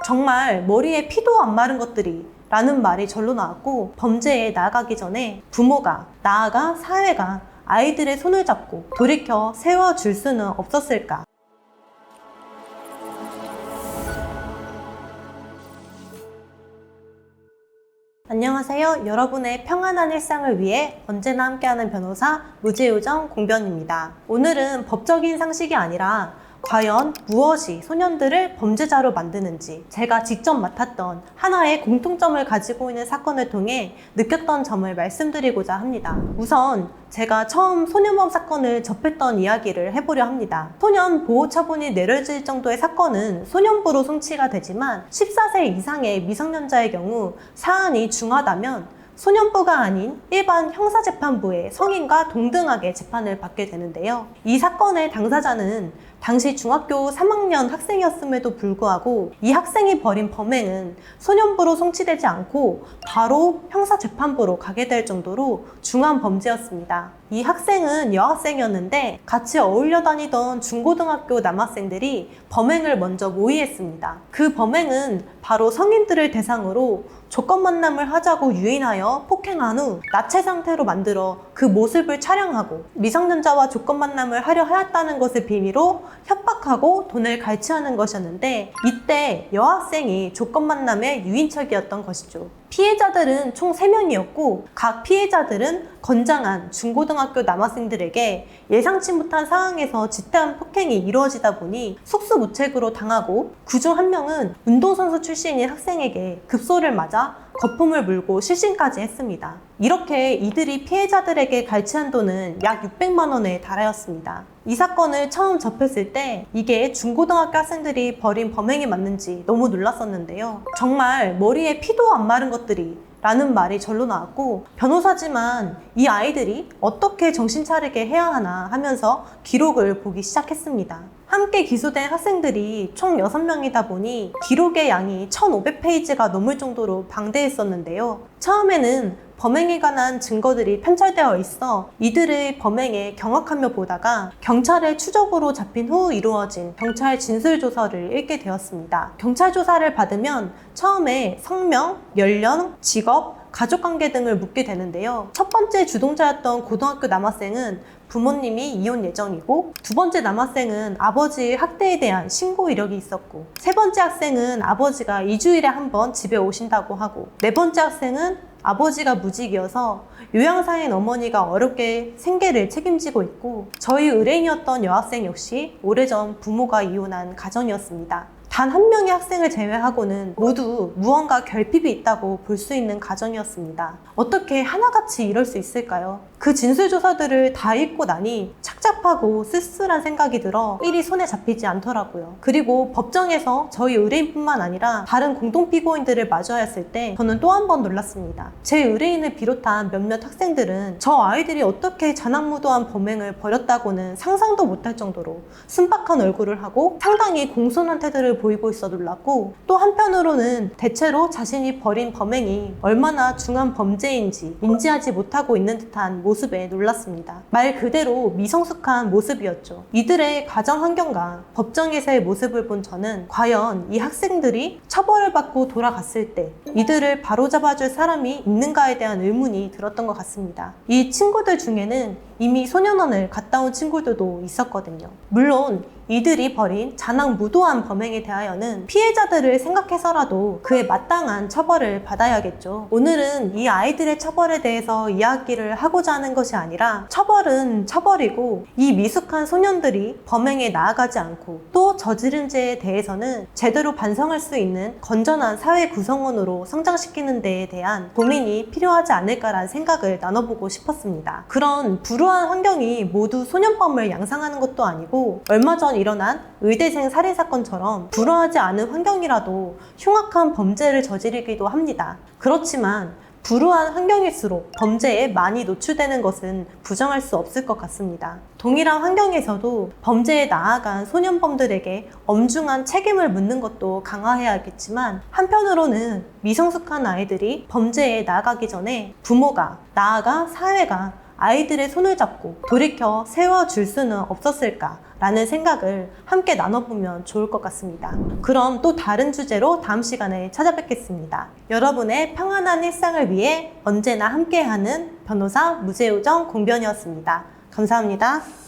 정말 머리에 피도 안 마른 것들이 라는 말이 절로 나왔고, 범죄에 나아가기 전에 부모가, 나아가 사회가 아이들의 손을 잡고 돌이켜 세워줄 수는 없었을까? 안녕하세요. 여러분의 평안한 일상을 위해 언제나 함께하는 변호사 무지우정 공변입니다. 오늘은 법적인 상식이 아니라 과연 무엇이 소년들을 범죄자로 만드는지, 제가 직접 맡았던 하나의 공통점을 가지고 있는 사건을 통해 느꼈던 점을 말씀드리고자 합니다. 우선 제가 처음 소년범 사건을 접했던 이야기를 해보려 합니다. 소년 보호 처분이 내려질 정도의 사건은 소년부로 송치가 되지만 14세 이상의 미성년자의 경우 사안이 중하다면 소년부가 아닌 일반 형사재판부의 성인과 동등하게 재판을 받게 되는데요. 이 사건의 당사자는 당시 중학교 3학년 학생이었음에도 불구하고 이 학생이 벌인 범행은 소년부로 송치되지 않고 바로 형사재판부로 가게 될 정도로 중한 범죄였습니다. 이 학생은 여학생이었는데 같이 어울려 다니던 중고등학교 남학생들이 범행을 먼저 모의했습니다. 그 범행은 바로 성인들을 대상으로 조건 만남을 하자고 유인하여 폭행한 후 나체 상태로 만들어 그 모습을 촬영하고 미성년자와 조건 만남을 하려 하였다는 것을 빌미로 협박하고 돈을 갈취하는 것이었는데, 이때 여학생이 조건 만남의 유인책이었던 것이죠. 피해자들은 총 3명이었고 각 피해자들은 건장한 중고등학교 남학생들에게 예상치 못한 상황에서 지태한 폭행이 이루어지다 보니 속수무책으로 당하고, 그중 한 명은 운동선수 출신인 학생에게 급소를 맞아 거품을 물고 실신까지 했습니다. 이렇게 이들이 피해자들에게 갈취한 돈은 약 600만 원에 달하였습니다. 이 사건을 처음 접했을 때 이게 중고등학교 학생들이 벌인 범행이 맞는지 너무 놀랐었는데요. 정말 머리에 피도 안 마른 것들이 라는 말이 절로 나왔고, 변호사지만 이 아이들이 어떻게 정신 차리게 해야 하나 하면서 기록을 보기 시작했습니다. 함께 기소된 학생들이 총 6명이다 보니 기록의 양이 1500페이지가 넘을 정도로 방대했었는데요. 처음에는 범행에 관한 증거들이 편철되어 있어 이들의 범행에 경악하며 보다가 경찰의 추적으로 잡힌 후 이루어진 경찰 진술조서를 읽게 되었습니다. 경찰 조사를 받으면 처음에 성명, 연령, 직업, 가족관계 등을 묻게 되는데요. 첫 번째 주동자였던 고등학교 남학생은 부모님이 이혼 예정이고, 두 번째 남학생은 아버지의 학대에 대한 신고 이력이 있었고, 세 번째 학생은 아버지가 2주일에 한 번 집에 오신다고 하고, 네 번째 학생은 아버지가 무직이어서 요양사인 어머니가 어렵게 생계를 책임지고 있고, 저희 의뢰인이었던 여학생 역시 오래전 부모가 이혼한 가정이었습니다. 단 한 명의 학생을 제외하고는 모두 무언가 결핍이 있다고 볼 수 있는 가정이었습니다. 어떻게 하나같이 이럴 수 있을까요? 그 진술조사들을 다 읽고 나니 착잡하고 쓸쓸한 생각이 들어 일이 손에 잡히지 않더라고요. 그리고 법정에서 저희 의뢰인뿐만 아니라 다른 공동피고인들을 마주하였을 때 저는 또 한 번 놀랐습니다. 제 의뢰인을 비롯한 몇몇 학생들은 저 아이들이 어떻게 잔악무도한 범행을 벌였다고는 상상도 못할 정도로 순박한 얼굴을 하고 상당히 공손한 태도를 보이고 있어 놀랐고, 또 한편으로는 대체로 자신이 벌인 범행이 얼마나 중한 범죄인지 인지하지 못하고 있는 듯한 모습에 놀랐습니다. 말 그대로 미성숙한 모습이었죠. 이들의 가정 환경과 법정에서의 모습을 본 저는 과연 이 학생들이 처벌을 받고 돌아갔을 때 이들을 바로잡아줄 사람이 있는가에 대한 의문이 들었던 것 같습니다. 이 친구들 중에는 이미 소년원을 갔다 온 친구들도 있었거든요. 물론 이들이 벌인 잔악무도한 범행에 대하여는 피해자들을 생각해서라도 그에 마땅한 처벌을 받아야겠죠. 오늘은 이 아이들의 처벌에 대해서 이야기를 하고자 하는 것이 아니라, 처벌은 처벌이고 이 미숙한 소년들이 범행에 나아가지 않고 또 저지른 죄에 대해서는 제대로 반성할 수 있는 건전한 사회 구성원으로 성장시키는 데에 대한 고민이 필요하지 않을까라는 생각을 나눠보고 싶었습니다. 그런 불우한 환경이 모두 소년범을 양상하는 것도 아니고, 얼마 전 일어난 의대생 살인사건처럼 불우하지 않은 환경이라도 흉악한 범죄를 저지르기도 합니다. 그렇지만 불우한 환경일수록 범죄에 많이 노출되는 것은 부정할 수 없을 것 같습니다. 동일한 환경에서도 범죄에 나아간 소년범들에게 엄중한 책임을 묻는 것도 강화해야겠지만, 한편으로는 미성숙한 아이들이 범죄에 나아가기 전에 부모가, 나아가 사회가 아이들의 손을 잡고 돌이켜 세워줄 수는 없었을까라는 생각을 함께 나눠보면 좋을 것 같습니다. 그럼 또 다른 주제로 다음 시간에 찾아뵙겠습니다. 여러분의 평안한 일상을 위해 언제나 함께하는 변호사 무제우정 공변이었습니다. 감사합니다.